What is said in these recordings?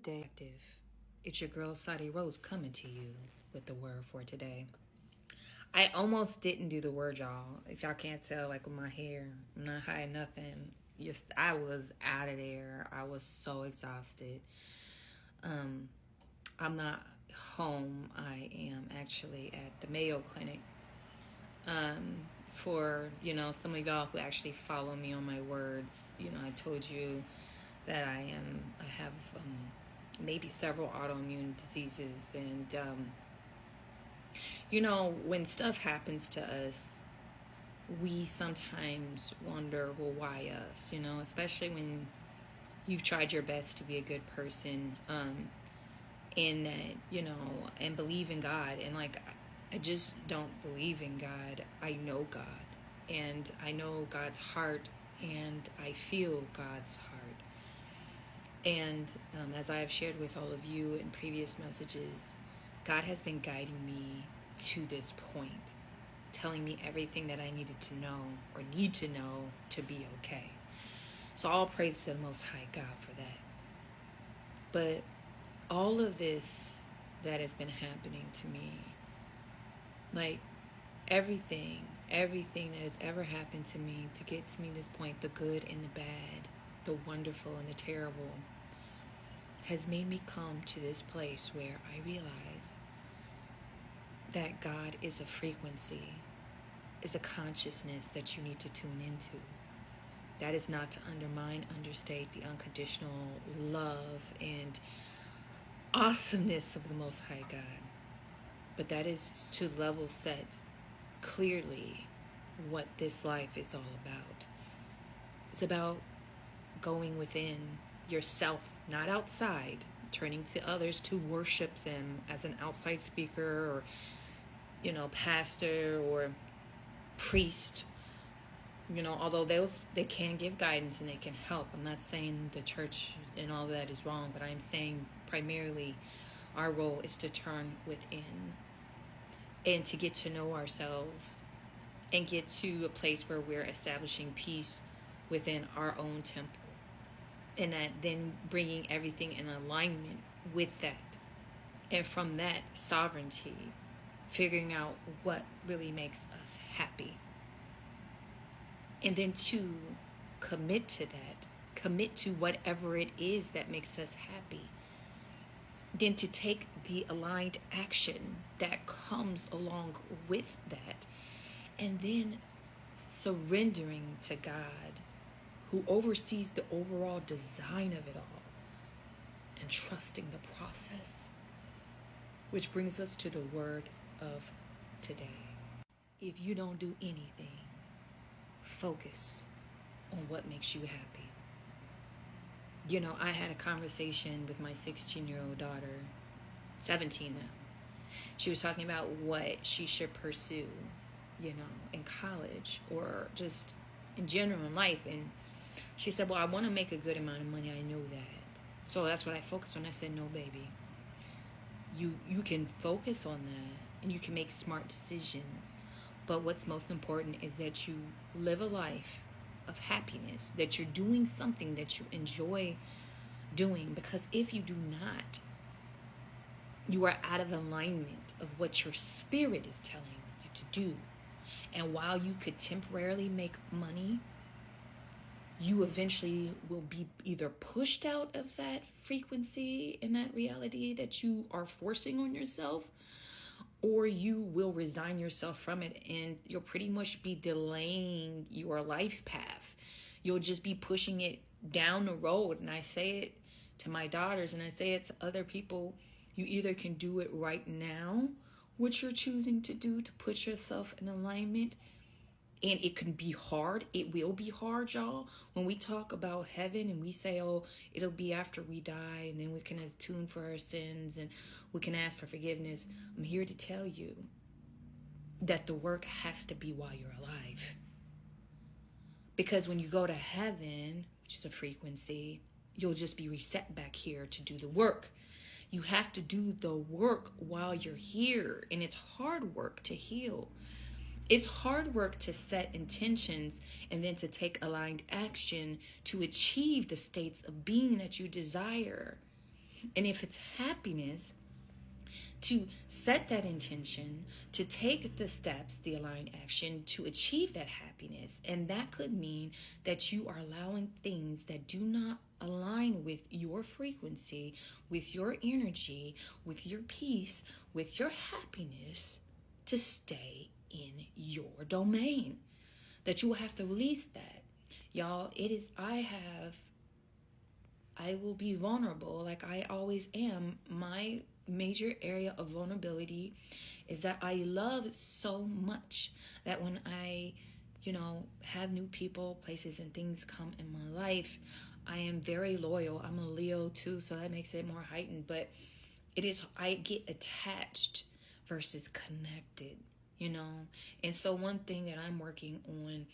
Good day. It's your girl Sadi Rose coming to you with the word for today. I almost didn't do the word, y'all. If y'all can't tell, like with my hair, I'm not hiding nothing. Yes, I was out of there. I was so exhausted. I'm not home. I am actually at the Mayo Clinic. For some of y'all who actually follow me on my words, I told you that I have maybe several autoimmune diseases, and when stuff happens to us, we sometimes wonder, well, why us? Especially when you've tried your best to be a good person, in that, and believe in God. And like, I just don't believe in God. I know God, and I know God's heart, and I feel God's heart. And as I have shared with all of you in previous messages, God has been guiding me to this point, telling me everything that I needed to know or need to know to be okay. So all praise to the Most High God for that. But all of this that has been happening to me, like everything that has ever happened to me to get to me this point, the good and the bad, the wonderful and the terrible, has made me come to this place where I realize that God is a frequency, is a consciousness that you need to tune into. That is not to undermine, understate the unconditional love and awesomeness of the Most High God, but that is to level set clearly what this life is all about. It's about going within yourself, not outside, turning to others to worship them as an outside speaker or, pastor or priest. Although they can give guidance and they can help. I'm not saying the church and all that is wrong, but I'm saying primarily our role is to turn within and to get to know ourselves and get to a place where we're establishing peace within our own temple. And that then bringing everything in alignment with that. And from that sovereignty, figuring out what really makes us happy. And then to commit to that, commit to whatever it is that makes us happy. Then to take the aligned action that comes along with that. And then surrendering to God, who oversees the overall design of it all, and trusting the process. Which brings us to the word of today. If you don't do anything, focus on what makes you happy. I had a conversation with my 16-year-old daughter, 17 now. She was talking about what she should pursue, in college or just in general in life. And she said, well, I want to make a good amount of money. I know that. So that's what I focus on. I said, no, baby. You can focus on that and you can make smart decisions. But what's most important is that you live a life of happiness, that you're doing something that you enjoy doing. Because if you do not, you are out of alignment of what your spirit is telling you to do. And while you could temporarily make money, you eventually will be either pushed out of that frequency and that reality that you are forcing on yourself, or you will resign yourself from it, and you'll pretty much be delaying your life path. You'll just be pushing it down the road. And I say it to my daughters, and I say it to other people. You either can do it right now, what you're choosing to do to put yourself in alignment. And it can be hard. It will be hard, y'all. When we talk about heaven and we say, oh, it'll be after we die, and then we can atone for our sins and we can ask for forgiveness. I'm here to tell you that the work has to be while you're alive. Because when you go to heaven, which is a frequency, you'll just be reset back here to do the work. You have to do the work while you're here. And it's hard work to heal. It's hard work to set intentions and then to take aligned action to achieve the states of being that you desire. And if it's happiness, to set that intention, to take the steps, the aligned action to achieve that happiness. And that could mean that you are allowing things that do not align with your frequency, with your energy, with your peace, with your happiness to stay in your domain. That you will have to release that. Y'all, I will be vulnerable like I always am. My major area of vulnerability is that I love so much that when I, have new people, places, and things come in my life, I am very loyal. I'm a Leo too, so that makes it more heightened. But I get attached versus connected, And so one thing that I'm working on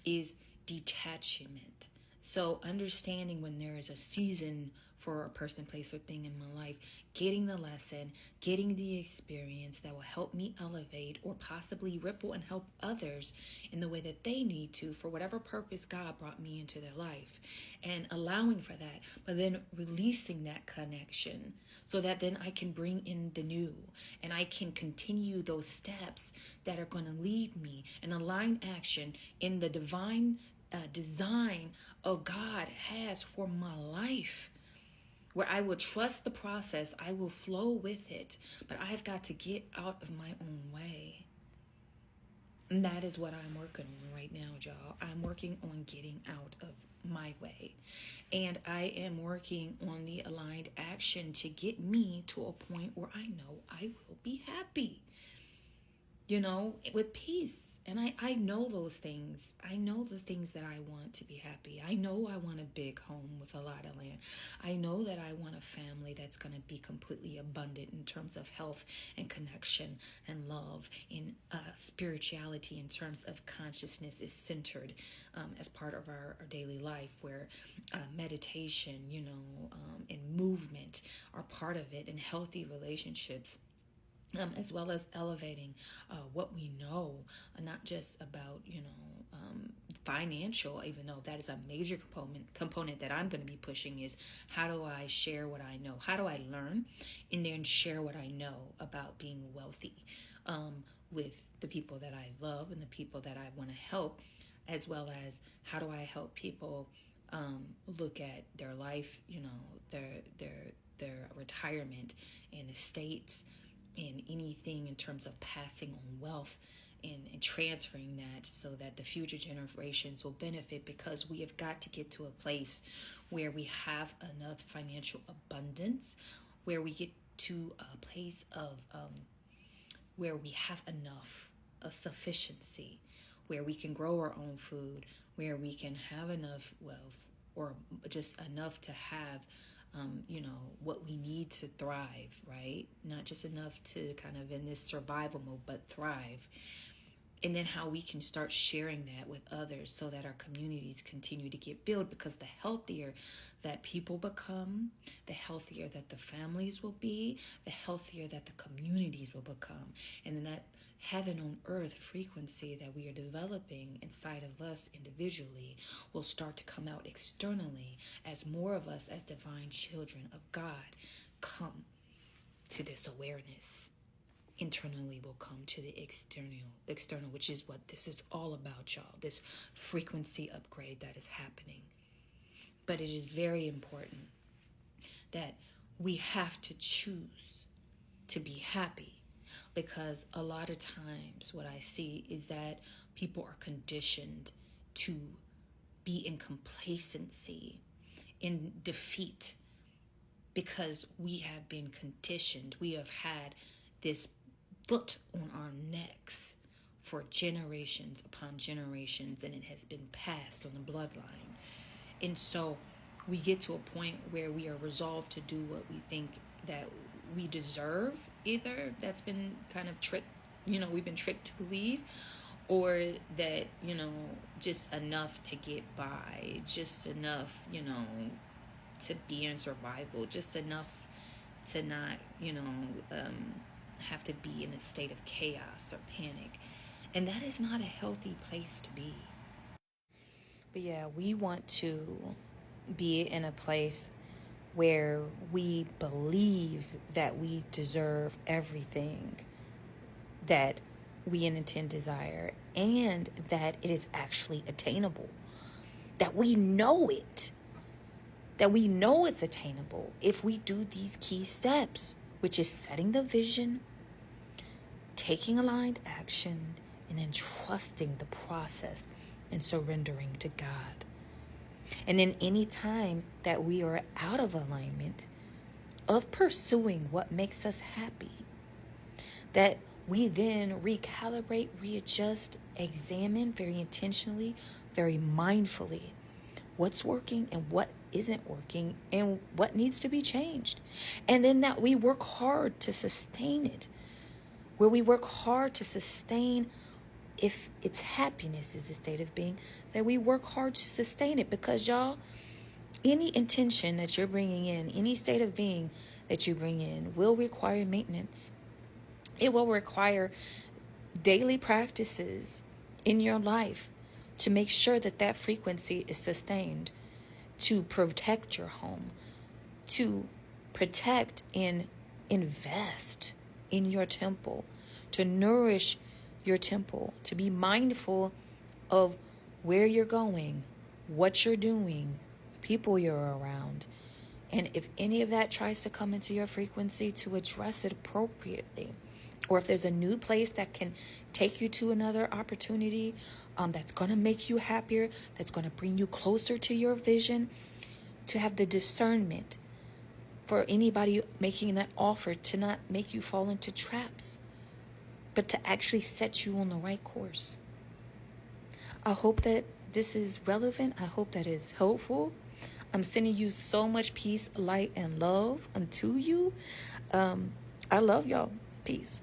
is detachment. So understanding when there is a season for a person, place, or thing in my life, getting the lesson, getting the experience that will help me elevate or possibly ripple and help others in the way that they need to for whatever purpose God brought me into their life, and allowing for that, but then releasing that connection so that then I can bring in the new and I can continue those steps that are going to lead me and align action in the divine design of God has for my life, where I will trust the process, I will flow with it, but I've got to get out of my own way. And that is what I'm working on right now, y'all. I'm working on getting out of my way. And I am working on the aligned action to get me to a point where I know I will be happy, with peace. And I know those things. I know the things that I want to be happy. I know I want a big home with a lot of land. I know that I want a family that's going to be completely abundant in terms of health and connection and love, in spirituality, in terms of consciousness is centered as part of our daily life, where meditation, and movement are part of it, and healthy relationships. As well as elevating what we know, not just about financial, even though that is a major component that I'm going to be pushing, is how do I share what I know? How do I learn and then share what I know about being wealthy with the people that I love and the people that I want to help, as well as how do I help people look at their life, their retirement and estates, and anything in terms of passing on wealth and transferring that so that the future generations will benefit, because we have got to get to a place where we have enough financial abundance, where we get to a place of where we have enough, a sufficiency, where we can grow our own food, where we can have enough wealth, or just enough to have what we need to thrive, right? Not just enough to kind of in this survival mode, but thrive. And then how we can start sharing that with others so that our communities continue to get built, because the healthier that people become, the healthier that the families will be, the healthier that the communities will become. And then that heaven on earth frequency that we are developing inside of us individually will start to come out externally as more of us as divine children of God come to this awareness. Internally will come to the external, which is what this is all about, y'all. This frequency upgrade that is happening. But it is very important that we have to choose to be happy, because a lot of times what I see is that people are conditioned to be in complacency, in defeat, because we have been conditioned. We have had this foot on our necks for generations upon generations, and it has been passed on the bloodline. And so we get to a point where we are resolved to do what we think that we deserve. Either that's been kind of tricked, we've been tricked to believe, or that, just enough to get by, just enough, to be in survival, just enough to not, have to be in a state of chaos or panic. And that is not a healthy place to be. But yeah, we want to be in a place where we believe that we deserve everything that we intend desire, and that it is actually attainable, that we know it, that we know it's attainable if we do these key steps, which is setting the vision, taking aligned action, and then trusting the process and surrendering to God. And then any time that we are out of alignment of pursuing what makes us happy, that we then recalibrate, readjust, examine very intentionally, very mindfully what's working and what isn't working and what needs to be changed. And then that we work hard to sustain it, where we work hard to sustain, if it's happiness is the state of being, that we work hard to sustain it. Because y'all, any intention that you're bringing in, any state of being that you bring in will require maintenance. It will require daily practices in your life to make sure that that frequency is sustained, to protect your home, to protect and invest in your temple, to nourish your temple, to be mindful of where you're going, what you're doing, people you're around. And if any of that tries to come into your frequency, to address it appropriately. Or if there's a new place that can take you to another opportunity, that's going to make you happier, that's going to bring you closer to your vision, to have the discernment for anybody making that offer to not make you fall into traps, but to actually set you on the right course. I hope that this is relevant. I hope that it's helpful. I'm sending you so much peace, light, and love unto you. I love y'all. Peace.